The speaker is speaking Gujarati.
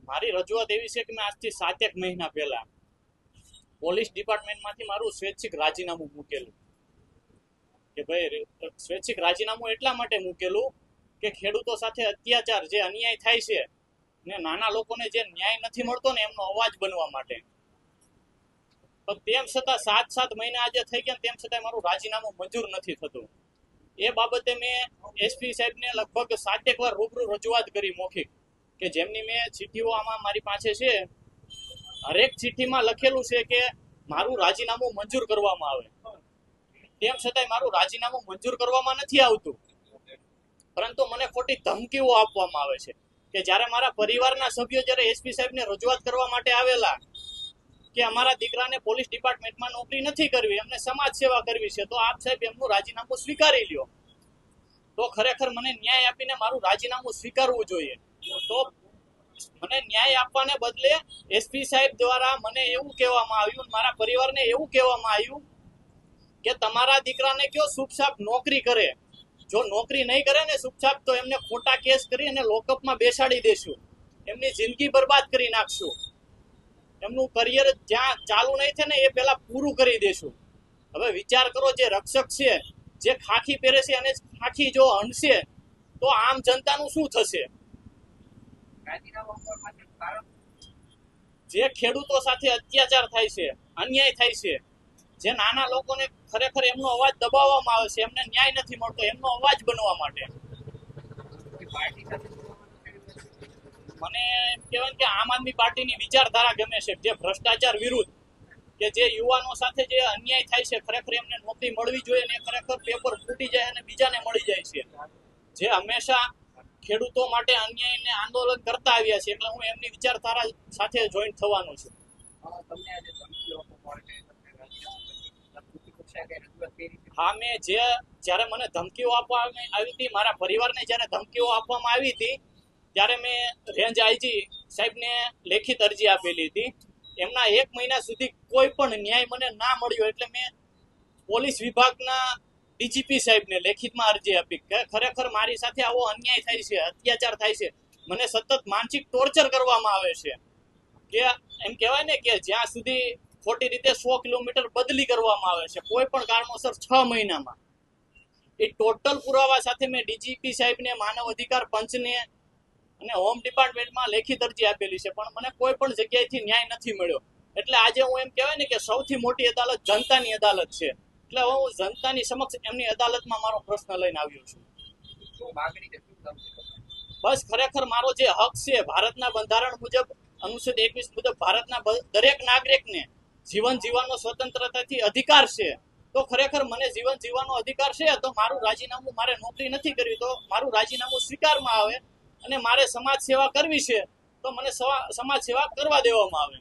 મારી રજૂઆત એવી છે કે મેં આજથી 7-1 મહિના પહેલા પોલીસ ડિપાર્ટમેન્ટમાંથી મારું સ્વૈચ્છિક રાજીનામું મૂકેલું કે ભાઈ સ્વૈચ્છિક રાજીનામું એટલા માટે મૂકેલું કે ખેડૂતો સાથે અત્યાચાર જે અન્યાય થાય છે ને નાના લોકોને જે ન્યાય નથી મળતો ને એમનો અવાજ બનવા માટે. પણ તેમ છતાં 7 મહિના આજે થઈ ગયા તેમ છતાં મારું રાજીનામું મંજૂર નથી થતું. એ બાબતે મેં એસપી સાહેબને લગભગ 7-1 વાર રૂબરૂ રજૂઆત કરી મૌખિક, કે જેમની મેં ચિઠ્ઠીઓ આમાં મારી પાસે છે. હરેક ચિઠ્ઠીમાં લખેલું છે કે મારું રાજીનામું મંજૂર કરવામાં આવે. તેમ છતાંય મારું રાજીનામું મંજૂર કરવામાં નથી આવતું, પરંતુ મને ખોટી ધમકીઓ આપવામાં આવે છે કે જ્યારે મારા પરિવારના સભ્યો જ્યારે એસપી સાહેબને રજૂઆત કરવા માટે આવેલા કે અમારા દીકરાને પોલીસ ડિપાર્ટમેન્ટમાં નોકરી નથી કરવી, એમને સમાજ સેવા કરવી છે, તો આપ સાહેબ એમનું રાજીનામું સ્વીકારી લ્યો. તો ખરેખર મને ન્યાય આપીને મારું રાજીનામું સ્વીકારવું જોઈએ. તો મને ન્યાય આપવાને બદલે એસપી સાહેબ દ્વારા મને એવું કહેવામાં આવ્યું, મારા પરિવારને એવું કહેવામાં આવ્યું કે તમારા દીકરાને કયો ચૂપચાપ નોકરી કરે, જો નોકરી નહીં કરે ને ચૂપચાપ તો એમને ખોટા કેસ કરી અને લોકઅપમાં બેસાડી દેશું, એમની જિંદગી બરબાદ કરી નાખશું, એમનું કરિયર જ્યાં ચાલુ નહીં થાય ને એ પહેલા પૂરું કરી દેશું. હવે વિચાર કરો, જે રક્ષક છે, જે ખાખી પહેરે છે અને ખાખી જો હણશે તો આમ જનતાનું શું થશે? જે ખેડૂતો સાથે અત્યાચાર થાય છે, અન્યાય થાય છે, જે નાના લોકોને ખરેખર એમનો અવાજ દબાવવામાં આવે છે, એમને ન્યાય નથી મળતો, એમનો અવાજ બનવા માટે મને એમ કહેવાય કે આમ આદમી પાર્ટીની વિચારધારા ગમે છે, જે ભ્રષ્ટાચાર વિરુદ્ધ, કે જે યુવાનો સાથે જે અન્યાય થાય છે, ખરેખર એમને નોકરી મળવી જોઈએ ને ખરેખર પેપર ફૂટી જાય અને બીજાને મળી જાય છે, જે હંમેશા ખેડૂતો માટે અન્યાયને આંદોલન કરતા આવ્યા છે, એટલે હું એમની વિચારધારા સાથે જોઈન્ટ થવાનો છું. હા, મેં જ્યારે મને ધમકીઓ આપવામાં આવી હતી, મારા પરિવારને જ્યારે ધમકીઓ આપવામાં આવી હતી, ત્યારે મેં રેન્જ આઈજી સાહેબને લેખિત અરજી આપેલી હતી. એમના 1 મહિના સુધી કોઈ પણ ન્યાય મને ના મળ્યો, એટલે મેં પોલીસ વિભાગના ડીજીપી સાહેબને લેખિતમાં અરજી આપી કે ખરેખર મારી સાથે આવો અન્યાય થાય છે, અત્યાચાર થાય છે, મને સતત માનસિક ટોર્ચર કરવામાં આવે છે, કે એમ કહેવાય ને કે જ્યાં સુધી ખોટી રીતે 100 કિલોમીટર બદલી કરવામાં આવે છે કોઈ પણ કારણોસર 6 મહિનામાં. એ ટોટલ પુરાવા સાથે મેં ડીજીપી સાહેબને, માનવ અધિકાર પંચને અને હોમ ડિપાર્ટમેન્ટમાં લેખિત અરજી આપેલી છે, પણ મને કોઈ પણ જગ્યાએથી ન્યાય નથી મળ્યો. એટલે આજે હું એમ કહેવાય ને કે સૌથી મોટી અદાલત જનતાની અદાલત છે, એટલે હું જનતાની સમક્ષ એમની અદાલતમાં મારો પ્રશ્ન લઈને આવ્યો છું. બસ ખરેખર મારો જે હક છે, ભારતના બંધારણ મુજબ અનુચ્છેદ 21 મુજબ ભારતના દરેક નાગરિકને જીવન જીવવાનો સ્વતંત્રતાથી અધિકાર છે, તો ખરેખર મને જીવન જીવવાનો અધિકાર છે, તો મારું રાજીનામું, મારે નોકરી નથી કરવી તો મારું રાજીનામું સ્વીકારમાં આવે, અને મારે સમાજ સેવા કરવી છે તો મને સમાજ સેવા કરવા દેવામાં આવે.